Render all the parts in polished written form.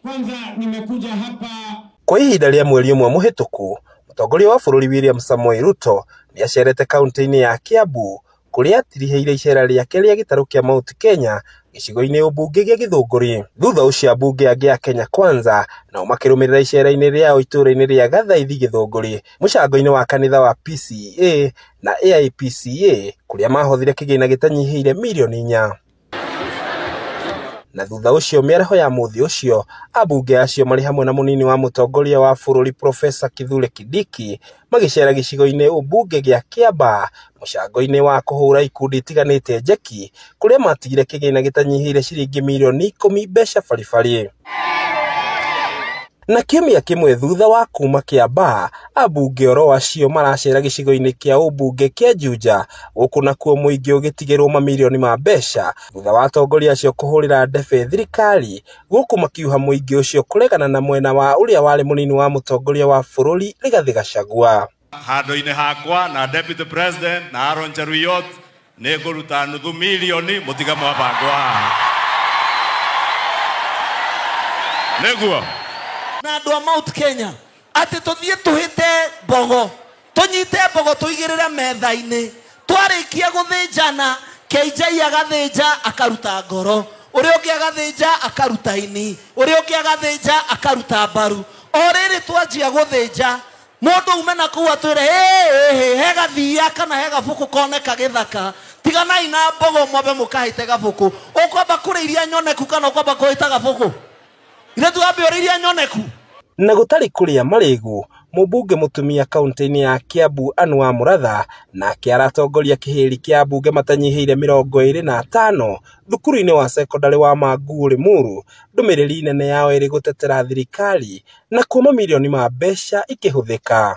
Kwanza nimekuja hapa kwa ihinda rĩa mweri ũmwe mũhĩtũku, mũtongoria wa bũrũri William Samoei Ruto nĩ acerete kaunti-inĩ ya Kiambu kũrĩa atirihĩire icera rĩake rĩa gĩtarũ kĩa Mount Kenya gĩcigo-inĩ ũmbunge gĩa Gĩthũngũri. Thutha ũcio ambunge angĩ a Kenya Kwanza nao makĩrũmĩrĩra icera-inĩ rĩao itũũra-inĩ rĩa Gathaithi Gĩthũngũri mũcango-inĩ wa kanitha wa PCEA na AIPCA kũrĩa mahothire kĩgĩna gĩtanyihĩire mirioni 4. Na thutha ũcio mĩaraho ya mũthĩ ũcio ambunge acio marĩ hamwe na mũnini wa mũtongoria wa bũrũri Professor Kithure Kindiki magĩcera gĩcigo-inĩ ũmbunge gĩa Kiambaa mũcango-inĩ wa kũhũra ikundi itiganĩte njeki kũrĩa matigire kĩgĩna gĩtanyihĩire ciringi mirioni 10 mbeca baribari. Na kiumia kĩmwe thutha wa kuma Kiambaa, ambunge oro acio maracera gĩcigo-inĩ kĩa ũmbunge kĩa Juja gũkũ nakuo mũingĩ ũgĩtigĩrwo mamirioni ma mbeca thutha wa atongoria acio kũhũrĩra ndebe thirikari gũkũ makiuha mũingĩ ũcio kũregana na mwena wa ũrĩa warĩ mũnini wa mũtongoria wa bũrũri Rigathĩ Gachagua. Handũ-inĩ hakwa na Deputy President na Aaron Cheruiyot nĩ ngũruta nuthu milioni mũtiga mwabango haha. Nĩguo na andũ a Mount Kenya atĩ tũthiĩ tũhĩte mbogo tũnyite mbogo tũigĩrĩre metha-inĩ twarĩkia gũthĩnjana KJ agathĩnja akaruta ngoro ũrĩa ũngĩ agathĩnja akaruta ini ũrĩa ũngĩ agathĩnja akaruta mbaru o rĩrĩ twanjia gũthĩnja mũndũ ume na kũu atwĩre he gathia kana he gabuku koneka gĩthaka tiganai na mbogo mwambe mũkahĩte gabuku ũkwamba kũrĩiria nyoneku kana ũkwamba kũhĩta gabuku ire tuambĩũrĩiria nyoneku. Na gũtarĩ kũrĩa marĩgu mũmbunge mũtumia kaunti-inĩ ya Kiambu Anne wa Mũratha nake aratongoria kĩhĩri kĩa ambunge matanyihĩire 25 thukuru-inĩ wa sekondarĩ wa Mangu Limuru ndũmĩrĩri nene yao ĩrĩ gũtetera thirikari na kuuma mirioni ma mbeca ikĩhũthĩka.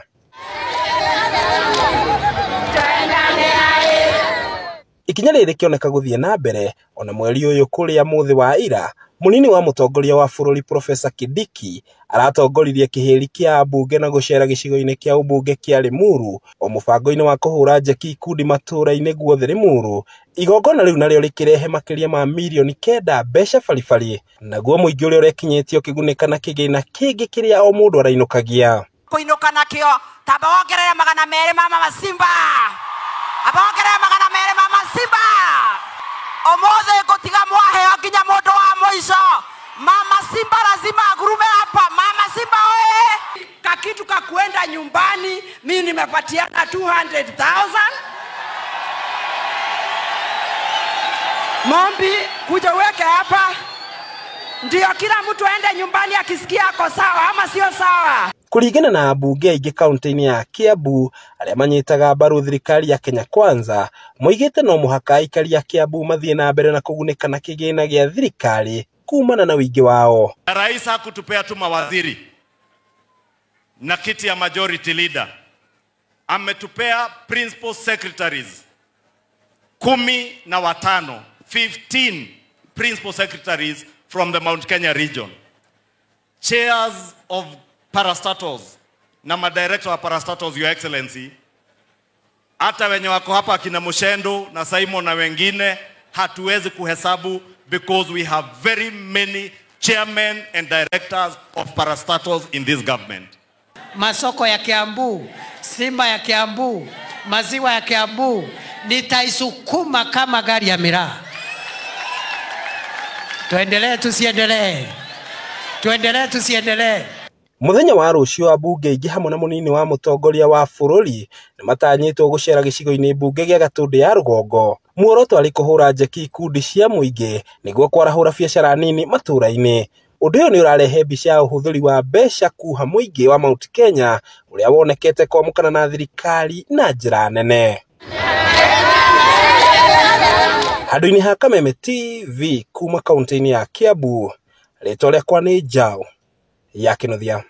Ikinya rĩrĩ kĩoneka gũthiĩ na mbere ona mweri ũyũ kũrĩa mũthĩ wa ira mũnini wa mũtongoria wa bũrũri Professor Kindiki aratongoririe kĩhĩri kĩa ambunge na gũcera gĩcigo-inĩ kĩa ũmbunge kĩa Limuru o mũbango-inĩ wa kũhũra njeki ikundi matũũra-inĩ guothe Limuru. Igongona rĩu narĩo rĩkĩrehe makĩria ma mirioni 9 mbeca baribari, naguo mũingĩ ũrĩa ũrekinyĩtio kĩgunĩka na kĩgĩna kĩngĩ kĩrĩa o mũndũ arainũkagia. Kũinũka nakĩo tamba wongerere 200 mama Simba abongerere 200 mama Simba omothe ngũtiga mwaheo nginya mũndũ wa mũico. Mama Simba lazima agurume hapa. Mama Simba oye! Kakitu ka kuenda nyumbani mimi nimepatiana 200,000. Mombi kuja weke hapa ndio kila mtu aende nyumbani akisikia ako sawa ama sio sawa. Kũringana na ambunge aingĩ kaunti-inĩ ya Kiambu arĩa manyitaga mbaru thirikari ya Kenya Kwanza moigĩte no mũhaka aikari a Kiambu mathiĩ na mbere na kũgunĩka na kĩgĩna gĩa thirikari kumana na wĩingĩ wao. Rais hakutupea tu mawaziri na kiti ya majority leader, ametupea principal secretaries 15 principal secretaries from the Mount Kenya region, chairs of parastatals na madirector wa parastatals, your excellency. Hata wenye wako hapa akina Mushendo na Simon na wengine hatuwezi kuhesabu because we have very many chairmen and directors of parastatals in this government. Masoko ya Kiambu, Simba ya Kiambu, maziwa ya Kiambu nitaisukuma kama gari ya miraa. Tuendelee tusiendelee? Tuendelee tusiendelee? Mũthenya wa rũciũ ambunge aingĩ hamwe na mũnini wa mũtongoria wa bũrũri nĩ matanyĩtwo gũcera gĩcigo-inĩ mbunge gĩa Gatũndũ ya rũgongo. Muoroto arĩ kũhũra njeki ikundi cia mũingĩ nĩguo kwarahũra biacara nini matũũra-inĩ. Ũndũ ũyũ nĩ ũrarehe mbica ya ũhũthĩri wa mbeca kuha mũingĩ wa Mount Kenya ũrĩa wonekete kwamũkana na thirikari na njĩra nene. Handũ-inĩ ha Kameme TV kuma kaunti-inĩ ya Kiambu, rĩtwa rĩakwa nĩ Njau ya Kĩnuthia.